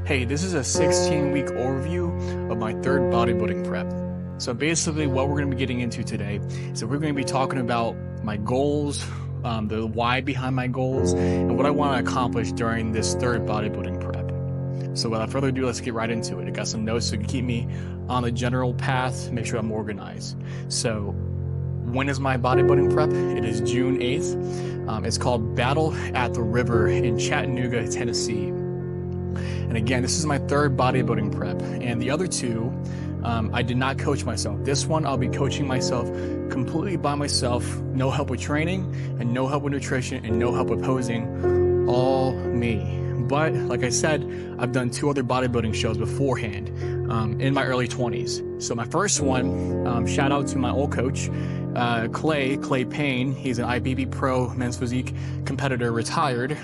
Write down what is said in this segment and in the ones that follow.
Hey, this is a 16-week overview of my third bodybuilding prep. So basically what we're going to be getting into today is that we're going to be talking about my goals, the why behind my goals, and what I want to accomplish during this third bodybuilding prep. So without further ado, let's get right into it. I got some notes to keep me on the general path, make sure I'm organized. So when is my bodybuilding prep? It is June 8th. It's called Battle at the River in Chattanooga, Tennessee. And again, this is my third bodybuilding prep, and the other two, I did not coach myself. This one, I'll be coaching myself completely by myself, no help with training, and no help with nutrition, and no help with posing, all me. But like I said, I've done two other bodybuilding shows beforehand in my early 20s. So my first one, shout out to my old coach, Clay Payne. He's an IBB Pro men's physique competitor, retired.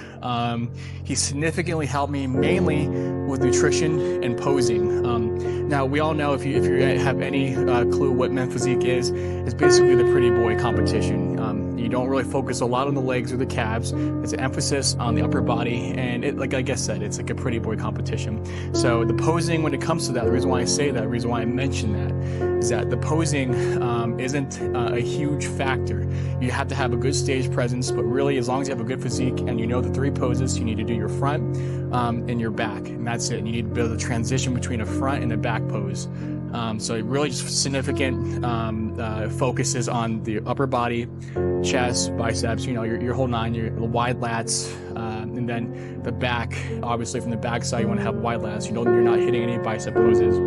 He significantly helped me mainly with nutrition and posing. Now we all know, if you have any clue what men's physique is, it's basically the pretty boy competition. You don't really focus a lot on the legs or the calves. It's an emphasis on the upper body, and it, like I said, it's like a pretty boy competition. So the posing, when it comes to that, the reason why I say that, the reason why I mention that, is that the posing isn't a huge factor. You have to have a good stage presence, but really, as long as you have a good physique and you know the three poses, you need to do your front and your back, and that's it. You need to build a transition between a front and a back pose. So it really just significant focuses on the upper body, chest, biceps, your whole nine, your wide lats, and then the back. Obviously, from the back side, you want to have wide lats. You're not hitting any bicep poses.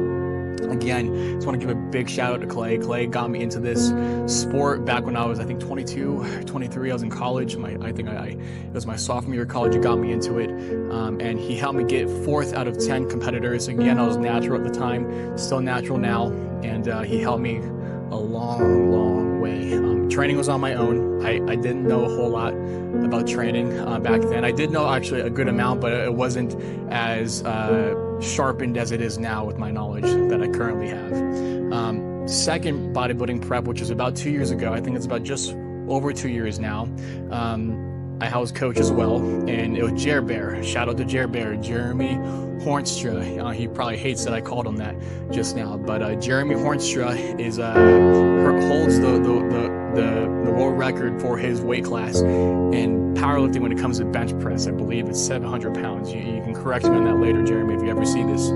Again, just want to give a big shout out to Clay. Clay got me into this sport back when I was, I think, 22, 23. I was in college. It was my sophomore year of college. He got me into it, and he helped me get 4th out of 10 competitors. Again, I was natural at the time, still natural now, and he helped me a long way. Training was on my own. I didn't know a whole lot about training back then. I did know actually a good amount, but it wasn't as sharpened as it is now with my knowledge that I currently have. Second bodybuilding prep, which was about 2 years ago. I think it's about just over 2 years now. I was coach as well, and it was Jer Bear. Shout out to Jer Bear, Jeremy Hornstra. He probably hates that I called him that just now, but Jeremy Hornstra holds the world record for his weight class in powerlifting when it comes to bench press. I believe it's 700 pounds. You can correct me on that later, Jeremy, if you ever see this.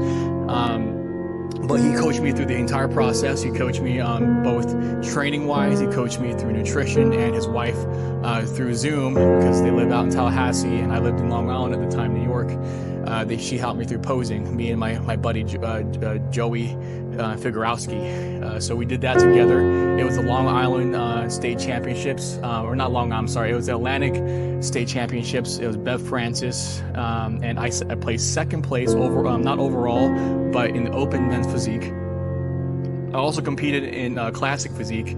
But he coached me through the entire process. He coached me both training-wise. He coached me through nutrition, and his wife through Zoom, because they live out in Tallahassee and I lived in Long Island at the time, New York. She helped me through posing, me and my buddy Joey Figurowski. So we did that together. It was the Long Island State Championships, or not Long Island, I'm sorry. It was the Atlantic State Championships. It was Bev Francis, and I placed second place not overall, but in the open men's physique. I also competed in classic physique,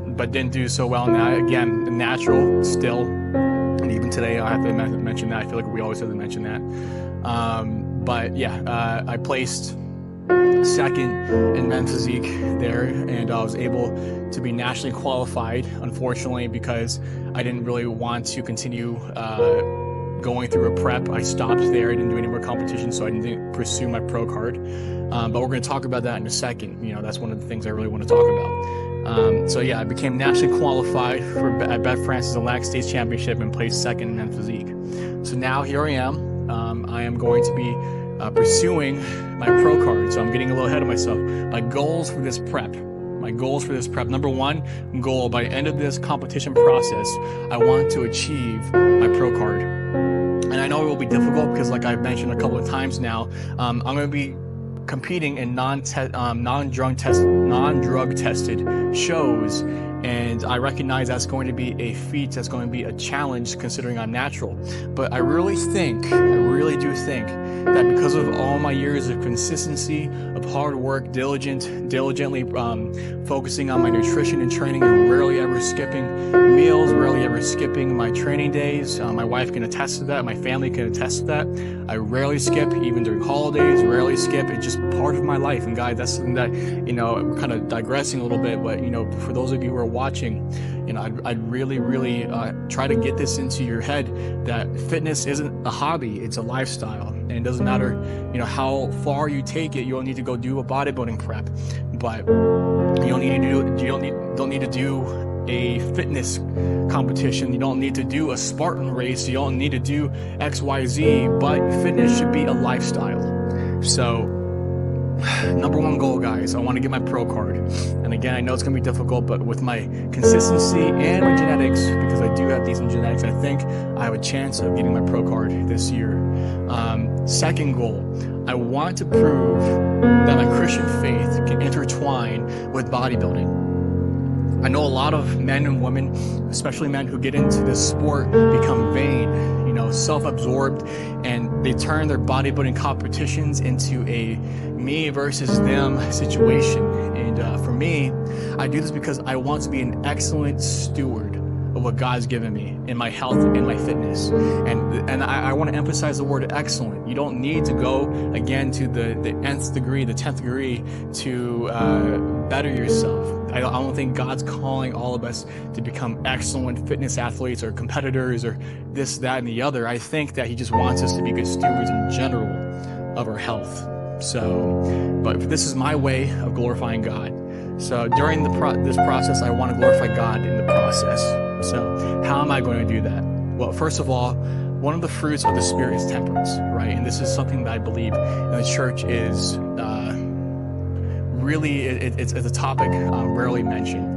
but didn't do so well in that. Again, natural still, and even today I have to mention that. I feel like we always have to mention that. But yeah, I placed second in men's physique there, and I was able to be nationally qualified, unfortunately, because I didn't really want to continue going through a prep. I stopped there. I didn't do any more competition, so I didn't pursue my pro card. But we're going to talk about that in a second. That's one of the things I really want to talk about. So yeah, I became nationally qualified at Bev Francis Atlantic States Championship and placed second in men's physique. So now here I am. I am going to be pursuing my pro card. So I'm getting a little ahead of myself. My goals for this prep. Number one goal, by the end of this competition process, I want to achieve my pro card. And I know it will be difficult because, like I've mentioned a couple of times now, I'm going to be competing in non-drug tested shows, and I recognize that's going to be a feat, that's going to be a challenge considering I'm natural. But I really do think that because of all my years of consistency, of hard work, diligently focusing on my nutrition and training, and rarely ever skipping meals, rarely ever skipping my training days. My wife can attest to that. My family can attest to that. I rarely skip, even during holidays, rarely skip. It's just part of my life. And guys, that's something that, we're kind of digressing a little bit, but, for those of you who are watching, I'd really try to get this into your head that fitness isn't a hobby, it's a lifestyle. And it doesn't matter, how far you take it. You don't need to go do a bodybuilding prep, but you don't need to do a fitness competition. You don't need to do a Spartan race. You don't need to do XYZ, but fitness should be a lifestyle. So number one goal, guys, I want to get my pro card. And again, I know it's going to be difficult, but with my consistency and my genetics, because I do have decent genetics, I think I have a chance of getting my pro card this year. Second goal, I want to prove that my Christian faith can intertwine with bodybuilding. I know a lot of men and women, especially men who get into this sport, become vain, self-absorbed, and they turn their bodybuilding competitions into a me versus them situation. And for me, I do this because I want to be an excellent steward of what God's given me in my health and my fitness. And I want to emphasize the word excellent. You don't need to go again to the nth degree, the 10th degree to better yourself. I don't think God's calling all of us to become excellent fitness athletes or competitors or this, that, and the other. I think that he just wants us to be good stewards in general of our health. So, but this is my way of glorifying God. So during this process, I want to glorify God in the process. So how am I going to do that? Well, first of all, one of the fruits of the Spirit is temperance, right? And this is something that I believe in the church is really, it's a topic rarely mentioned.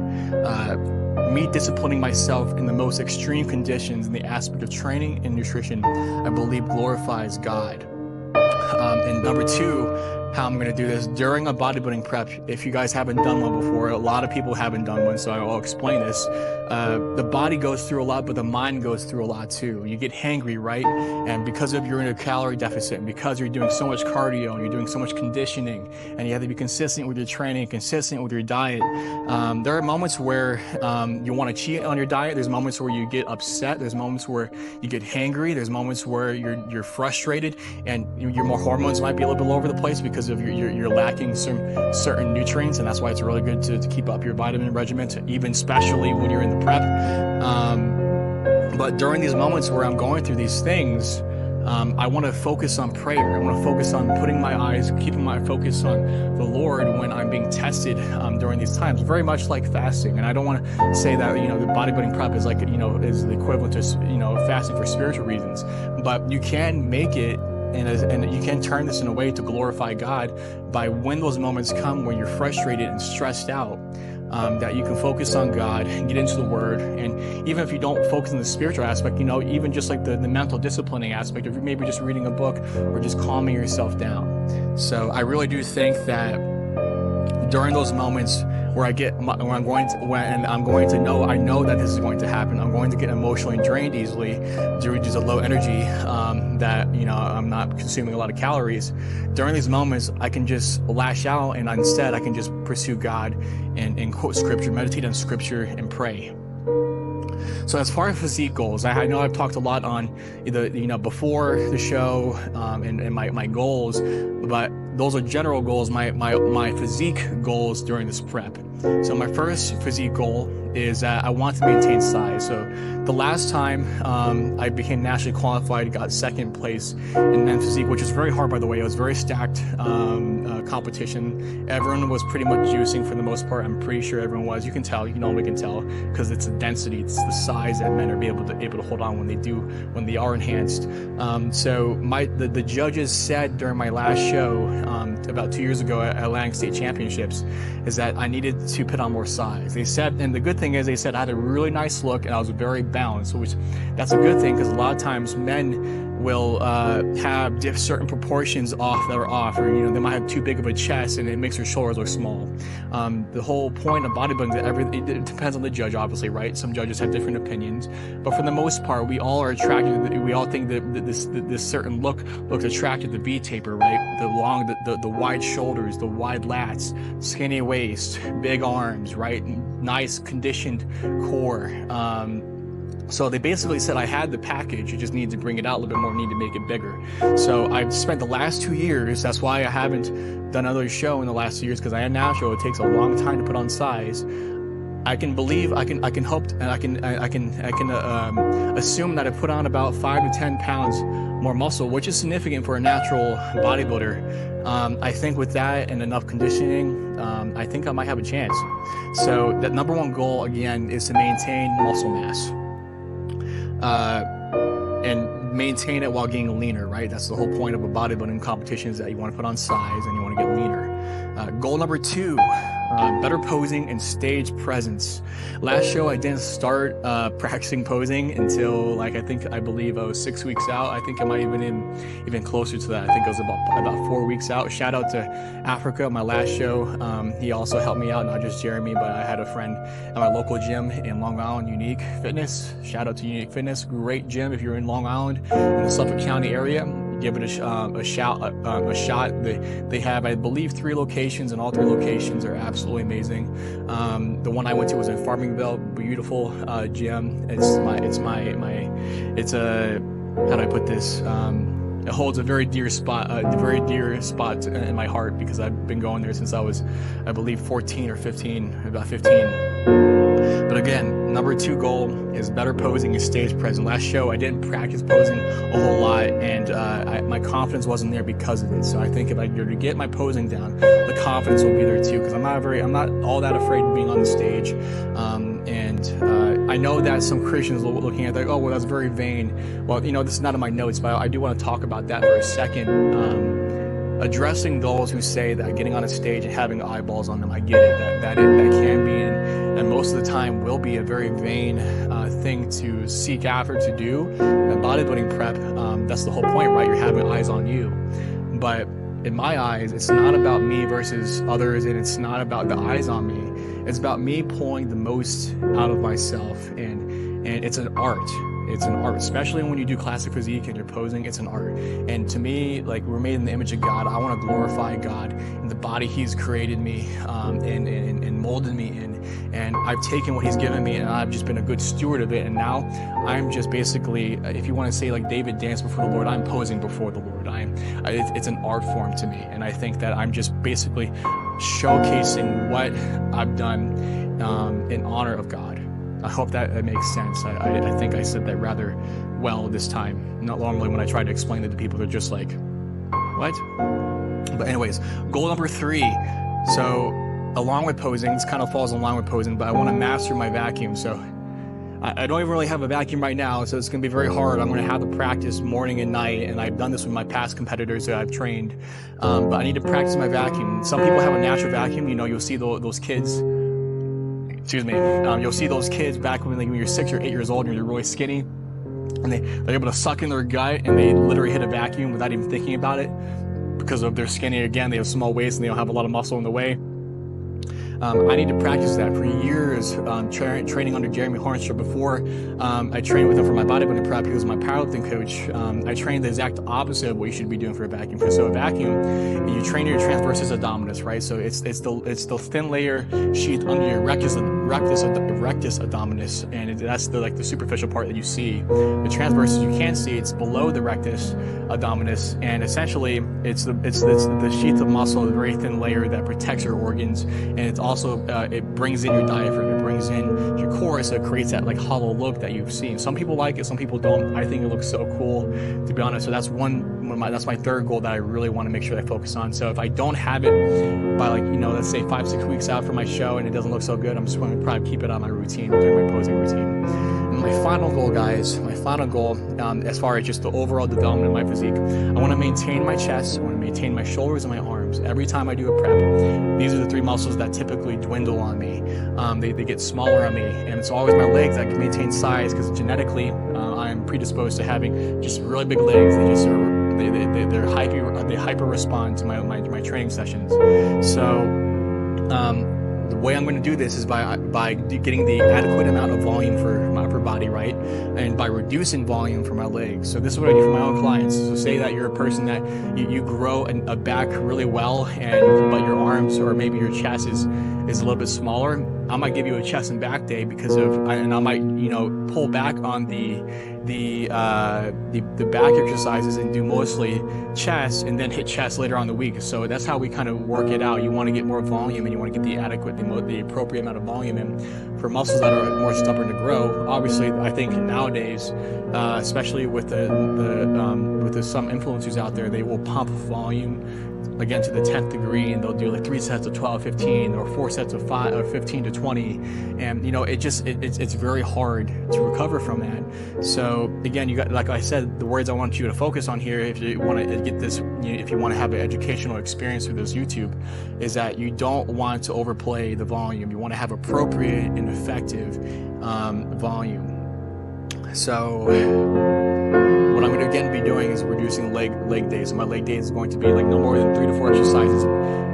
Me disciplining myself in the most extreme conditions in the aspect of training and nutrition, I believe glorifies God. And number two, how I'm going to do this during a bodybuilding prep. If you guys haven't done one before, a lot of people haven't done one, so I'll explain this. The body goes through a lot, but the mind goes through a lot too. You get hangry, right? And because you're in a calorie deficit, and because you're doing so much cardio and you're doing so much conditioning, and you have to be consistent with your training, consistent with your diet, there are moments where you want to cheat on your diet. There's moments where you get upset. There's moments where you get hangry. There's moments where you're frustrated, and your hormones might be a little bit all over the place because of you're lacking certain nutrients, and that's why it's really good to keep up your vitamin regimen, even especially when you're in the prep. But during these moments where I'm going through these things, I want to focus on prayer. I want to focus on keeping my focus on the Lord when I'm being tested during these times. Very much like fasting. And I don't want to say that the bodybuilding prep is is the equivalent to fasting for spiritual reasons, but you can make it. And you can turn this in a way to glorify God by when those moments come where you're frustrated and stressed out, that you can focus on God and get into the Word. And even if you don't focus on the spiritual aspect, even just like the mental disciplining aspect of maybe just reading a book or just calming yourself down. So I really do think that during those moments where I know that this is going to happen, I'm going to get emotionally drained easily due to the low energy, that I'm not consuming a lot of calories. During these moments, I can just lash out, and instead I can just pursue God and quote scripture, meditate on scripture, and pray. So as far as physique goals, I know I've talked a lot on before the show and my goals, but those are general goals. My physique goals during this prep. So my first physique goal is that I want to maintain size. So the last time I became nationally qualified, got second place in men's physique, which was very hard, by the way. It was very stacked competition. Everyone was pretty much juicing for the most part. I'm pretty sure everyone was. You can tell, we can tell, because it's the density, it's the size that men are able to hold on when they are enhanced. So the judges said during my last show about 2 years ago at Atlantic State Championships is that I needed to put on more size. They said, and the good thing is they said I had a really nice look and I was very balanced, which that's a good thing because a lot of times men will have certain proportions off that are off, or they might have too big of a chest and it makes their shoulders look small. The whole point of bodybuilding, it depends on the judge, obviously, right? Some judges have different opinions, but for the most part, we all are attracted. We all think that this certain look looks attractive to V taper, right? The wide shoulders, the wide lats, skinny waist, big arms, right? Nice conditioned core. So they basically said I had the package, you just need to bring it out a little bit more, need to make it bigger. So I've spent the last 2 years, that's why I haven't done another show in the last 2 years, because I am natural, it takes a long time to put on size. I can hope, and I can assume that I put on about 5 to 10 pounds more muscle, which is significant for a natural bodybuilder. I think with that and enough conditioning, I think I might have a chance. So that number one goal, again, is to maintain muscle mass. And maintain it while getting leaner, right? That's the whole point of a bodybuilding competition, is that you want to put on size and you want to get leaner. Goal number two, better posing and stage presence. Last show, I didn't start practicing posing until I believe I was 6 weeks out. I think I might even closer to that. I think it was about 4 weeks out. Shout out to Africa, my last show. He also helped me out, not just Jeremy, but I had a friend at my local gym in Long Island, Unique Fitness. Shout out to Unique Fitness, great gym if you're in Long Island, in the Suffolk County area. Give it a shot. They have, I believe, 3 locations, and all 3 locations are absolutely amazing. The one I went to was in Farmingdale, beautiful gym. It's a, how do I put this? It holds a very dear spot in my heart, because I've been going there since I was, I believe, 14 or 15, about 15. But again, number 2 goal is better posing and stage presence. Last show, I didn't practice posing a whole lot, and my confidence wasn't there because of it. So I think if I were to get my posing down, the confidence will be there too, because I'm not all that afraid of being on the stage. I know that some Christians are looking at that, oh, well, that's very vain. Well, this is not in my notes, but I do want to talk about that for a second. Addressing those who say that getting on a stage and having eyeballs on them, I get it. That can be, and most of the time will be, a very vain thing to seek after to do. In bodybuilding prep, that's the whole point, right? You're having eyes on you. But in my eyes, it's not about me versus others, and it's not about the eyes on me. It's about me pulling the most out of myself, and it's an art. It's an art, especially when you do classic physique and you're posing. It's an art. And to me, we're made in the image of God. I want to glorify God in the body He's created me and molded me in. And I've taken what He's given me, and I've just been a good steward of it. And now I'm just basically, if you want to say like David danced before the Lord, I'm posing before the Lord. It's an art form to me. And I think that I'm just basically showcasing what I've done in honor of God. I hope that makes sense. I think I said that rather well this time. Not normally when I try to explain it to people, they're just like, what? But anyways, goal number 3. So along with posing, this kind of falls in line with posing, but I want to master my vacuum. So I don't even really have a vacuum right now, so it's going to be very hard. I'm going to have to practice morning and night, and I've done this with my past competitors that I've trained. But I need to practice my vacuum. Some people have a natural vacuum. You'll see those kids. You'll see those kids back when you're 6 or 8 years old and you're really skinny, and they're able to suck in their gut and they literally hit a vacuum without even thinking about it, because of their skinny. Again, they have small waist and they don't have a lot of muscle in the way. I need to practice that. For years, training under Jeremy Hornster. Before I trained with him for my bodybuilding prep, he was my powerlifting coach. I trained the exact opposite of what you should be doing for a vacuum. So a vacuum, you train your transversus abdominis, right? So it's the thin layer sheath under your rectus abdominis, and that's the superficial part that you see. The transversus you can't see; it's below the rectus abdominis, and essentially it's the sheath of muscle, the very thin layer that protects your organs, and it's also it brings in your diaphragm, it brings in your core, so it creates that hollow look that you've seen. Some people like it, some people don't. I think it looks so cool, to be honest. So that's that's my 3rd goal that I really want to make sure I focus on. So if I don't have it by let's say 5-6 weeks out from my show and it doesn't look so good, I'm just going to probably keep it on my routine, during my posing routine. And my final goal, guys, as far as just the overall development of my physique, I want to maintain my chest, I want to maintain my shoulders and my arms. Every time I do a prep, these are the 3 muscles that typically dwindle on me. They get smaller on me, and it's always my legs that can maintain size, because genetically I'm predisposed to having just really big legs. They hyper respond to my training sessions. So the way I'm going to do this is by getting the adequate amount of volume for my upper body, right? And by reducing volume for my legs. So this is what I do for my own clients. So say that you're a person that you grow a back really well, but your arms or maybe your chest is is a little bit smaller, I might give you a chest and back day and I might, pull back on the back exercises and do mostly chest, and then hit chest later on the week. So that's how we kind of work it out. You want to get more volume, and you want to get the appropriate amount of volume in for muscles that are more stubborn to grow. Obviously, I think nowadays, especially with some influencers out there, they will pump volume again to the 10th degree, and they'll do like 3 sets of 12, 15, or 4 sets of 5 or 15 to 20, and it's very hard to recover from that. So again, you got, like I said, the words I want you to focus on here, if you want to get this, if you want to have an educational experience through this YouTube, is that you don't want to overplay the volume. You want to have appropriate and effective volume. So what I'm going to again be doing is reducing leg days. So my leg days is going to be like no more than 3 to 4 exercises.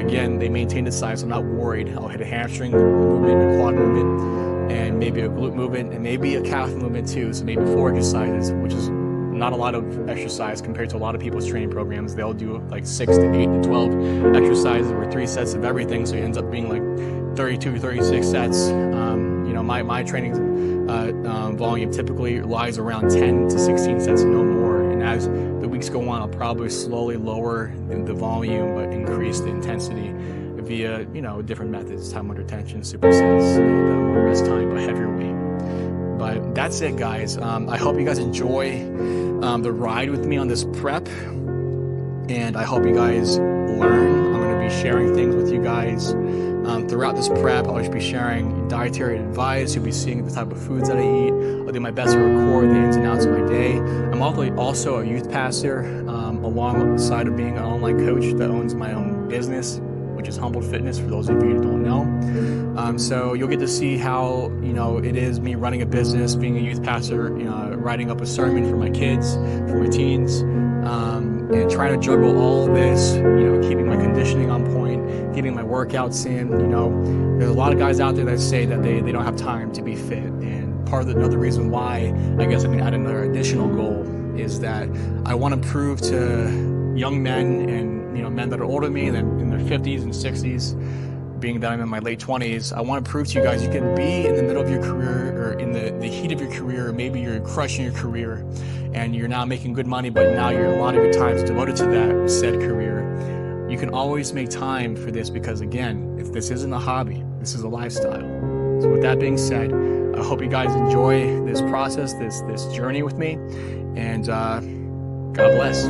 Again, they maintain the size, so I'm not worried. I'll hit a hamstring movement, a quad movement, and maybe a glute movement, and maybe a calf movement too. So maybe 4 exercises, which is not a lot of exercise compared to a lot of people's training programs. They'll do like 6 to 8 to 12 exercises or 3 sets of everything. So it ends up being like 32, 36 sets. My training volume typically lies around 10 to 16 sets, no more. And as the weeks go on, I'll probably slowly lower the volume, but increase the intensity via, different methods, time under tension, supersets, and more rest time, but heavier weight. But that's it, guys. I hope you guys enjoy the ride with me on this prep, and I hope you guys learn. I'm going to be sharing things with you guys throughout this prep. I'll just be sharing dietary advice. You'll be seeing the type of foods that I eat. I'll do my best to record the ins and outs of my day. I'm also a youth pastor, alongside of being an online coach that owns my own business, which is Humbled Fitness, for those of you who don't know. So you'll get to see how, it is me running a business, being a youth pastor, writing up a sermon for my kids, for my teens, and trying to juggle all this, keeping my conditioning on point, getting my workouts in. There's a lot of guys out there that say that they don't have time to be fit. And part of another reason why, I guess I'm going to add another additional goal, is that I want to prove to young men and men that are older than me, and in their 50s and 60s, being that I'm in my late 20s, I want to prove to you guys you can be in the middle of your career, or in the heat of your career. Maybe you're crushing your career and you're now making good money, but now a lot of your time is devoted to that said career. You can always make time for this, because again, if this isn't a hobby, this is a lifestyle. So with that being said, I hope you guys enjoy this process, this journey with me, and God bless.